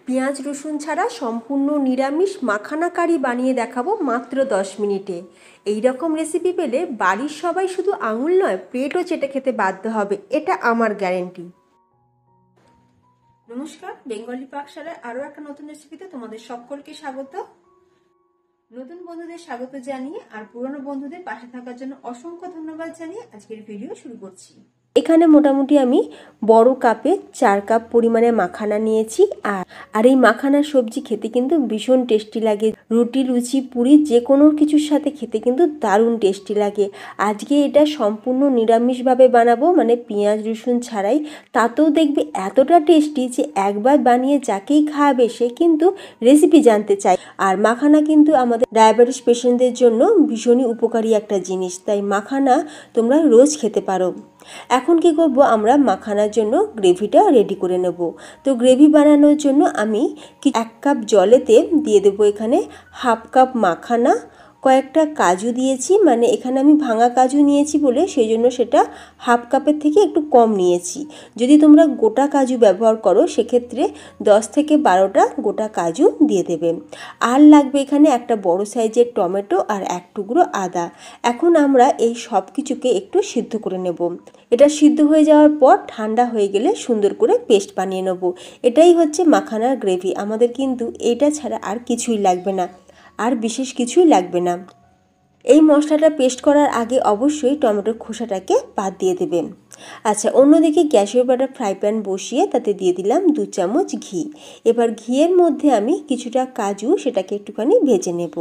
পেঁয়াজ রসুন ছাড়া সম্পূর্ণ নিরামিষ মাখানা কারি বানিয়ে দেখাবো মাত্র 10 মিনিটে। এই রকম রেসিপি পেলে বাড়ির সবাই শুধু আঙুল নয় পেটও চেটে খেতে বাধ্য হবে, এটা আমার গ্যারেন্টি। নমস্কার, বেঙ্গলি পাকশালায় আরও একটা নতুন রেসিপিতে তোমাদের সকলকে স্বাগত। নতুন বন্ধুদের স্বাগত জানিয়ে আর পুরনো বন্ধুদের পাশে থাকার জন্য অসংখ্য ধন্যবাদ জানিয়ে আজকের ভিডিও শুরু করছি। এখানে মোটামুটি আমি বড় কাপে 4 কাপ পরিমাণে মাখানা নিয়েছি। আর এই মাখানার সবজি খেতে কিন্তু ভীষণ টেস্টি লাগে। রুটি, লুচি, পুরি যে কোনো কিছুর সাথে খেতে কিন্তু দারুণ টেস্টি লাগে। আজকে এটা সম্পূর্ণ নিরামিষভাবে বানাবো, মানে পেঁয়াজ রসুন ছাড়াই। তাতেও দেখবে এতটা টেস্টি যে একবার বানিয়ে যাকেই খাওয়াবে সে কিন্তু রেসিপি জানতে চায়। আর মাখানা কিন্তু আমাদের ডায়াবেটিস পেশেন্টদের জন্য ভীষণই উপকারী একটা জিনিস, তাই মাখানা তোমরা রোজ খেতে পারো। এখন কি করব, আমরা মাখানার জন্য গ্রেভিটা রেডি করে নেব। তো গ্রেভি বানানোর জন্য আমি 1 কাপ জলেতে দিয়ে দেবো এখানে হাফ কাপ মাখানা, কয়েকটা কাজু দিয়েছি, মানে এখানে আমি ভাঙা কাজু নিয়েছি বলে সেই জন্য সেটা হাফ কাপের থেকে একটু কম নিয়েছি। যদি তোমরা গোটা কাজু ব্যবহার করো সেক্ষেত্রে 10 থেকে 12টা গোটা কাজু দিয়ে দেবে। আর লাগবে এখানে একটা বড় সাইজের টমেটো আর 1 টুকরো আদা। এখন আমরা এই সব কিছুকে একটু সিদ্ধ করে নেব। এটা সিদ্ধ হয়ে যাওয়ার পর ঠান্ডা হয়ে গেলে সুন্দর করে পেস্ট বানিয়ে নেব। এটাই হচ্ছে মাখানার গ্রেভি। আমাদের কিন্তু এটা ছাড়া আর কিছুই লাগবে না, আর বিশেষ কিছুই লাগবে না। এই মশলাটা পেস্ট করার আগে অবশ্যই টমেটোর খোসাটাকে বাদ দিয়ে দেবে। আচ্ছা, অন্যদিকে গ্যাসের উপর একটা ফ্রাই প্যান বসিয়ে তাতে দিয়ে দিলাম 2 চামচ ঘি। এবার ঘিয়ের মধ্যে আমি কিছুটা কাজু সেটাকে একটুখানি ভেজে নেব।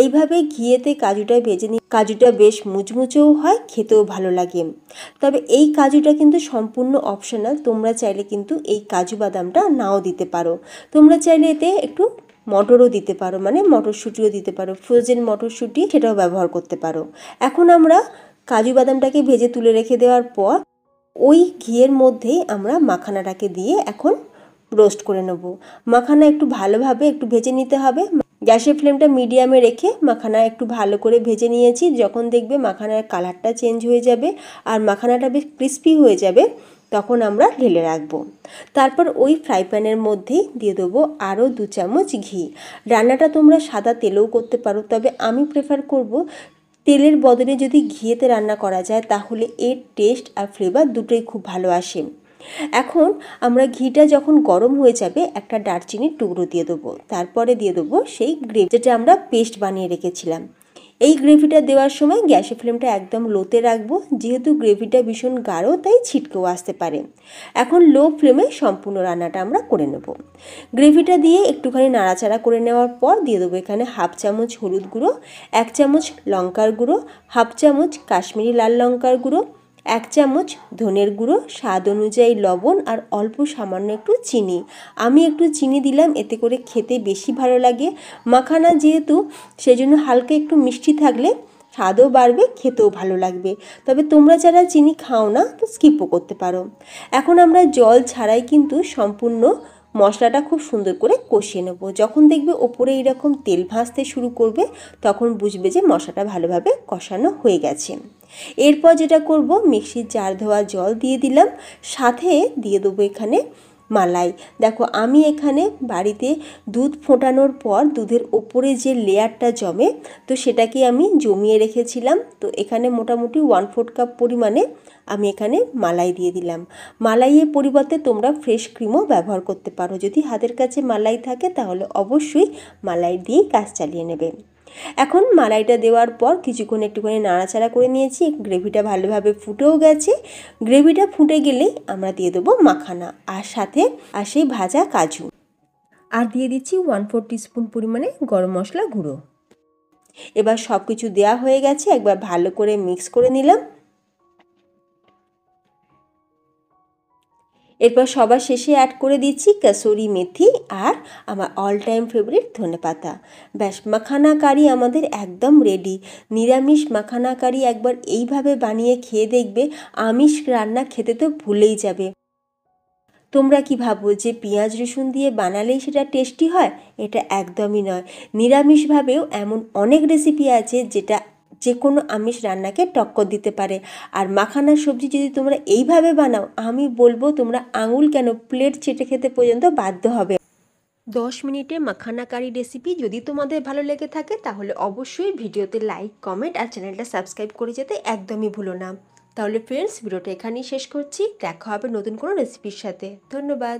এইভাবে ঘিয়েতে কাজুটা ভেজে নিই, কাজুটা বেশ মুচমুচেও হয়, খেতেও ভালো লাগে। তবে এই কাজুটা কিন্তু সম্পূর্ণ অপশনাল, তোমরা চাইলে কিন্তু এই কাজু বাদামটা নাও দিতে পারো। তোমরা চাইলে এতে একটু মটরও দিতে পারো, মানে মটরশুঁটিও দিতে পারো, ফ্রোজেন মটরশুঁটি সেটাও ব্যবহার করতে পারো। এখন আমরা কাজু বাদামটাকে ভেজে তুলে রেখে দেওয়ার পর ওই ঘিয়ের মধ্যেই আমরা মাখানাটাকে দিয়ে এখন রোস্ট করে নেব। মাখানা একটু ভালোভাবে একটু ভেজে নিতে হবে। গ্যাসের ফ্লেমটা মিডিয়ামে রেখে মাখানা একটু ভালো করে ভেজে নিয়েছি। যখন দেখবে মাখানার কালারটা চেঞ্জ হয়ে যাবে আর মাখানাটা বেশ ক্রিস্পি হয়ে যাবে, তখন আমরা ঢেলে রাখবো। তারপর ওই ফ্রাই প্যানের মধ্যেই দিয়ে দেবো আরও 2 চামচ ঘি। রান্নাটা তোমরা সাদা তেলেও করতে পারো, তবে আমি প্রেফার করব তেলের বদলে যদি ঘিয়েতে রান্না করা যায় তাহলে এর টেস্ট আর ফ্লেভার দুটোই খুব ভালো আসে। এখন আমরা ঘিটা যখন গরম হয়ে যাবে একটা দারচিনির টুকরো দিয়ে দেবো। তারপরে দিয়ে দেবো সেই গ্রেভি যেটা আমরা পেস্ট বানিয়ে রেখেছিলাম। এই গ্রেভিটা দেওয়ার সময় গ্যাসের ফ্লেমটা একদম লোতে রাখবো, যেহেতু গ্রেভিটা ভীষণ গাঢ় তাই ছিটকেও আসতে পারে। এখন লো ফ্লেমে সম্পূর্ণ রান্নাটা আমরা করে নেব। গ্রেভিটা দিয়ে একটুখানি নাড়াচাড়া করে নেওয়ার পর দিয়ে দেবো এখানে হাফ চামচ হলুদ গুঁড়ো, 1 চামচ লঙ্কার গুঁড়ো, হাফ চামচ কাশ্মীরি লাল লঙ্কার গুঁড়ো, 1 চামচ ধনের গুঁড়ো, স্বাদ অনুযায়ী লবণ আর অল্প সামান্য একটু চিনি। আমি একটু চিনি দিলাম, এতে করে খেতে বেশি ভালো লাগে। মাখানা যেহেতু সেজন্য হালকা একটু মিষ্টি থাকলে স্বাদও বাড়বে, খেতেও ভালো লাগবে। তবে তোমরা যারা চিনি খাও না তো স্কিপও করতে পারো। এখন আমরা জল ছাড়াই কিন্তু সম্পূর্ণ মশলাটা খুব সুন্দর করে কষিয়ে নেব। যখন দেখবে ওপরে এইরকম তেল ভাসতে শুরু করবে তখন বুঝবে যে মশলাটা ভালোভাবে কষানো হয়ে গেছে। এরপর যেটা করব, মিক্সির জার ধোয়া জল দিয়ে দিলাম, সাথে দিয়ে দেবো এখানে মালাই। দেখো আমি এখানে বাড়িতে দুধ ফোটানোর পর দুধের ওপরে যে লেয়ারটা জমে তো সেটাকে আমি জমিয়ে রেখেছিলাম। তো এখানে মোটামুটি 1/4 কাপ পরিমাণে আমি এখানে মালাই দিয়ে দিলাম। মালাইয়ের পরিবর্তে তোমরা ফ্রেশ ক্রিমও ব্যবহার করতে পারো। যদি হাতের কাছে মালাই থাকে তাহলে অবশ্যই মালাই দিয়েই কাজ চালিয়ে নেবে। এখন মালাইটা দেওয়ার পর কিছুক্ষণ একটুখানি নাড়াচাড়া করে নিয়েছি। গ্রেভিটা ভালোভাবে ফুটেও গেছে। গ্রেভিটা ফুটে গেলেই আমরা দিয়ে দেবো মাখানা আর সাথে আর সেই ভাজা কাজু, আর দিয়ে দিচ্ছি 1/4 টিস্পুন পরিমাণে গরম মশলা গুঁড়ো। এবার সব কিছু দেওয়া হয়ে গেছে, একবার ভালো করে মিক্স করে নিলাম। এরপর সবার শেষে অ্যাড করে দিচ্ছি কাসুরি মেথি আর আমার অল টাইম ফেভারিট ধনেপাতা। ব্যাস, মাখানা কারি আমাদের একদম রেডি। নিরামিষ মাখানা কারি একবার এইভাবে বানিয়ে খেয়ে দেখবে, আমিষ রান্না খেতে তো ভুলেই যাবে। তোমরা কি ভাবো যে পেঁয়াজ রসুন দিয়ে বানালেই সেটা টেস্টি হয়? এটা একদমই নয়। নিরামিষভাবেও এমন অনেক রেসিপি আছে যেটা যে কোনো আমিষ রান্নাকে টক্কর দিতে পারে। আর মাখানা সবজি যদি তোমরা এইভাবে বানাও, আমি বলবো তোমরা আঙুল কেন প্লেট চেটে খেতে পর্যন্ত বাধ্য হবে। 10 মিনিটে মাখানা কারি রেসিপি যদি তোমাদের ভালো লেগে থাকে তাহলে অবশ্যই ভিডিওতে লাইক, কমেন্ট আর চ্যানেলটা সাবস্ক্রাইব করে যেতে একদমই ভুলো না। তাহলে ফ্রেন্ডস, ভিডিওটা এখানেই শেষ করছি। দেখা হবে নতুন কোনো রেসিপির সাথে। ধন্যবাদ।